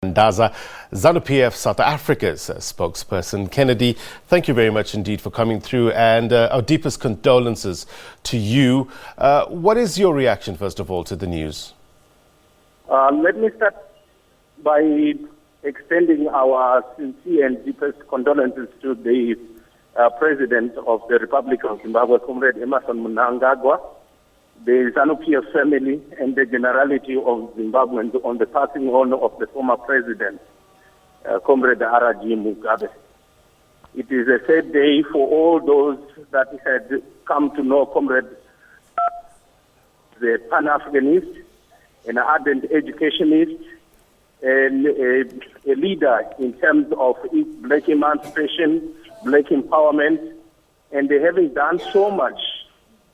Mandaza, ZANU-PF South Africa's spokesperson. Kennedy, thank you very much indeed for coming through, and our deepest condolences to you. What is your reaction, first of all, to the news? Let me start by extending our sincere and deepest condolences to the President of the Republic of Zimbabwe, Comrade Emmerson Mnangagwa, the ZANU-PF family, and the generality of Zimbabweans on the passing on of the former President, Comrade Mugabe. It is a sad day for all those that had come to know Comrade, the Pan-Africanist, an ardent educationist, and a leader in terms of black emancipation, black empowerment, and having done so much,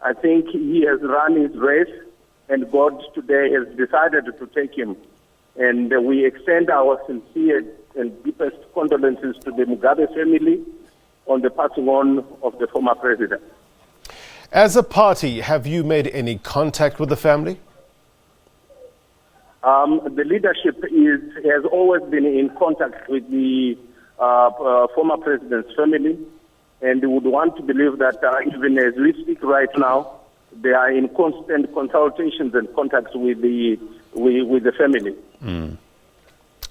I think he has run his race, and God today has decided to take him. And we extend our sincere and deepest condolences to the Mugabe family on the passing on of the former president. As a party, have you made any contact with the family? The leadership has always been in contact with the former president's family, and would want to believe that even as we speak right now, they are in constant consultations and contacts with the family.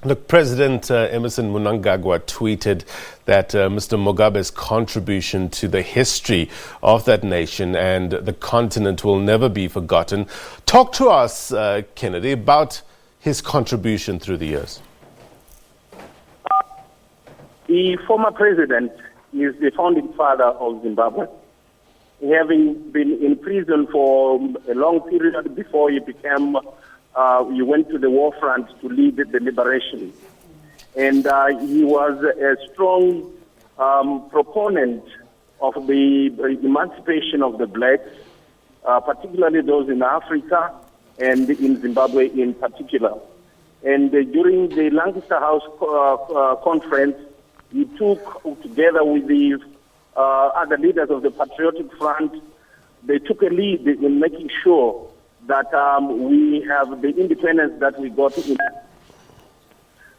Look, President Emmerson Mnangagwa tweeted that Mr. Mugabe's contribution to the history of that nation and the continent will never be forgotten. Talk to us, Kennedy, about his contribution through the years. The former president is the founding father of Zimbabwe, having been in prison for a long period before he became, he went to the war front to lead the liberation. And he was a strong proponent of the emancipation of the blacks, particularly those in Africa and in Zimbabwe in particular. And during the Lancaster House conference, he took, together with the other leaders of the Patriotic Front, they took a lead in making sure that we have the independence that we got in.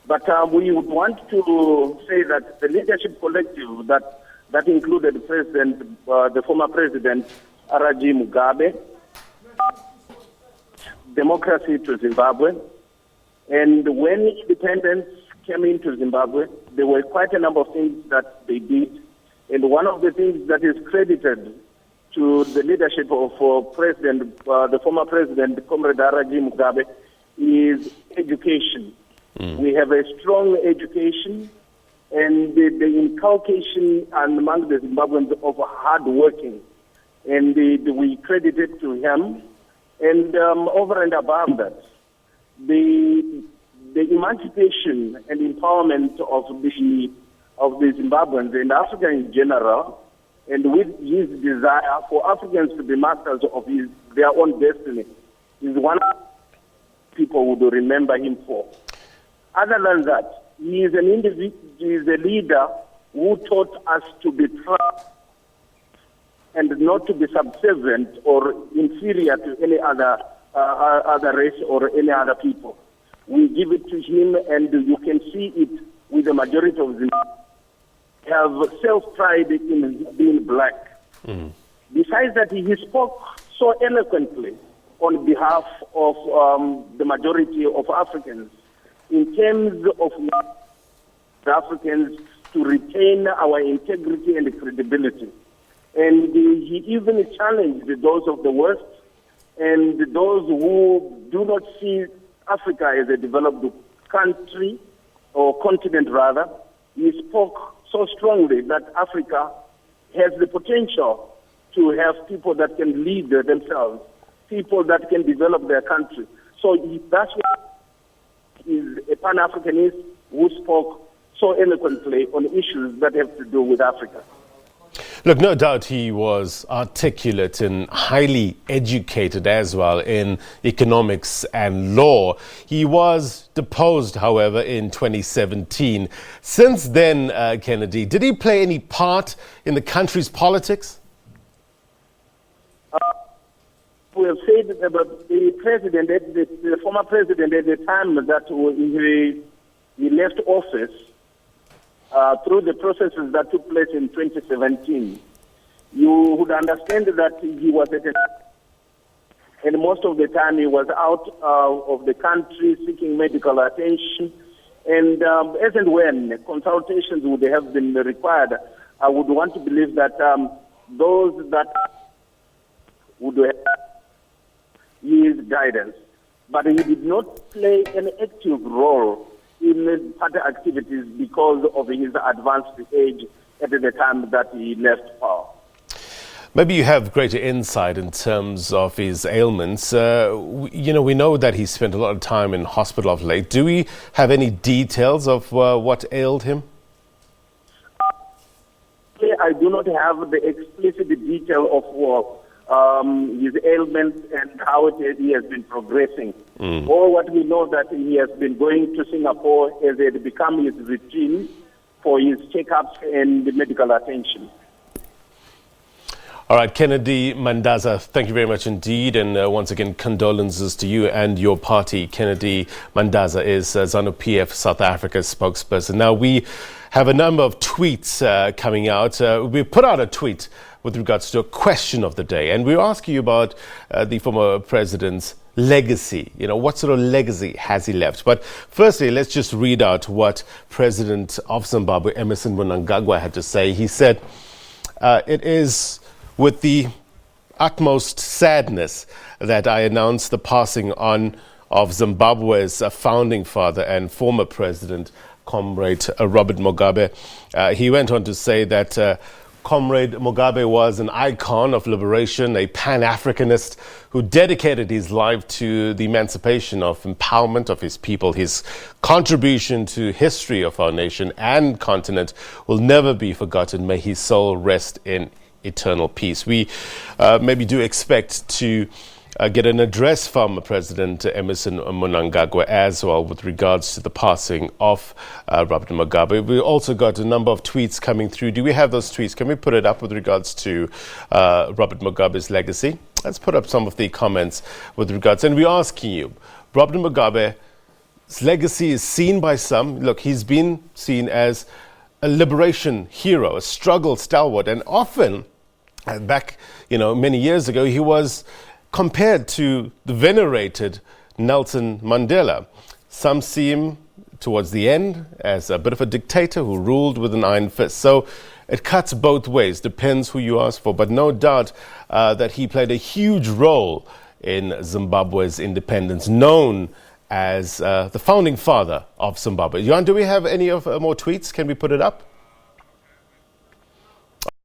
But we would want to say that the leadership collective that included the president, the former president, Mugabe, democracy to Zimbabwe, and when independence came into Zimbabwe, there were quite a number of things that they did. And one of the things that is credited to the leadership of President, the former president, Comrade Mugabe, is education. We have a strong education, and the inculcation among the Zimbabweans of hard working. And we credit it to him. And over and above that, the emancipation and empowerment of the Zimbabweans and Africa in general, and with his desire for Africans to be masters of their own destiny, is one of the people who would remember him for. Other than that, he is an individual, he is a leader who taught us to be proud and not to be subservient or inferior to any other race or any other people. We give it to him, and you can see it with the majority of them have self-pride in being black. Besides that, he spoke so eloquently on behalf of the majority of Africans in terms of the Africans to retain our integrity and credibility. And he even challenged those of the West and those who do not see Africa as a developed country, or continent rather. He spoke so strongly that Africa has the potential to have people that can lead themselves, people that can develop their country. So that's why he is a Pan-Africanist who spoke so eloquently on issues that have to do with Africa. Look, no doubt he was articulate and highly educated as well in economics and law. He was deposed, however, in 2017. Since then, Kennedy, did he play any part in the country's politics? We have said about the president, the former president at the time that left office, through the processes that took place in 2017, you would understand that he was at and most of the time he was out of the country seeking medical attention. And as and when consultations would have been required, I would want to believe that those that would have his guidance. But he did not play an active role in party activities because of his advanced age at the time that he left power. Maybe you have greater insight in terms of his ailments. We know that he spent a lot of time in hospital of late. Do we have any details of what ailed him? I do not have the explicit detail of his ailments and how he has been progressing. Or what we know that he has been going to Singapore as it become his routine for his checkups and medical attention. All right, Kennedy Mandaza, thank you very much indeed. And once again, condolences to you and your party. Kennedy Mandaza is ZANU-PF South Africa's spokesperson. Now, we have a number of tweets coming out. We put out a tweet with regards to a question of the day. And we're asking you about the former president's legacy. What sort of legacy has he left? But firstly, let's just read out what President of Zimbabwe, Emmerson Mnangagwa, had to say. He said, it is with the utmost sadness that I announce the passing on of Zimbabwe's founding father and former president, Comrade Robert Mugabe. He went on to say that Comrade Mugabe was an icon of liberation, a Pan-Africanist who dedicated his life to the emancipation of empowerment of his people. His contribution to history of our nation and continent will never be forgotten. May his soul rest in eternal peace. We maybe do expect to get an address from President Emmerson Mnangagwa as well with regards to the passing of Robert Mugabe. We also got a number of tweets coming through. Do we have those tweets? Can we put it up with regards to Robert Mugabe's legacy? Let's put up some of the comments with regards. And we're asking you, Robert Mugabe's legacy is seen by some. Look, he's been seen as a liberation hero, a struggle stalwart, and often, back many years ago, he was compared to the venerated Nelson Mandela. Some see him towards the end as a bit of a dictator who ruled with an iron fist. So it cuts both ways, depends who you ask for, but no doubt that he played a huge role in Zimbabwe's independence, known as the founding father of Zimbabwe. Johan, do we have any more tweets? Can we put it up?